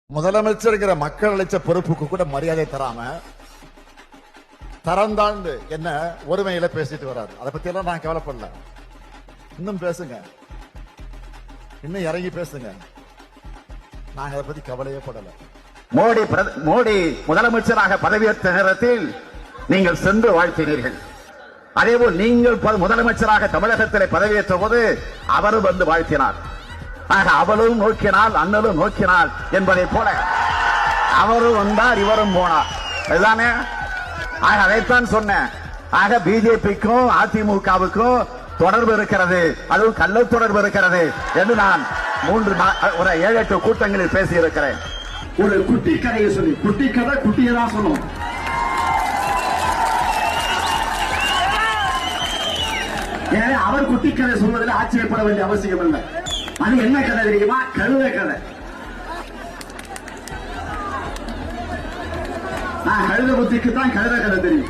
முதலமைச்சர்ங்கிற மக்கள் அளிச்ச பொறுப்புக்கு கூட மரியாதை தராம தரந்தாண்டு என்ன ஒருமையில பேசிட்டு வராது. அதை பத்தி எல்லாம் நான் கவலைப்படல. இன்னும் பேசுங்க, இன்னும் இறங்கி பேசுங்க, நாங்க அதை பத்தி கவலையே படல. மோடி முதலமைச்சராக பதவியேற்ற நேரத்தில் நீங்கள் சென்று வாழ்த்தினீர்கள். அதேபோல் நீங்கள் முதலமைச்சராக தமிழகத்தில் பதவியேற்ற போது அவரும் வந்து வாழ்த்தினார். ஆக அவளும் நோக்கினால் அண்ணலும் நோக்கினால் என்பதை போல அவரும் வந்தார், இவரும் போனார். அதுதானே? ஆக அதைத்தான் சொன்னேன். ஆக பிஜேபிக்கும் அதிமுகவுக்கும் தொடர்பு இருக்கிறது, அதுவும் கள்ள தொடர்பு இருக்கிறது என்று நான் 7-8 கூட்டங்களில் பேசி இருக்கிறேன். ஒரு குட்டி கதையை சொல்லி, குட்டி கதை குட்டியை தான் சொல்லும். ஏன்னா அவர் குட்டி கதை சொல்வதில் ஆச்சரியப்பட வேண்டிய அவசியம் இல்லை. அது என்ன கதை தெரியுமா? கழுத கதை. கழுத புத்திக்கு தான் கழுத கதை தெரியும்.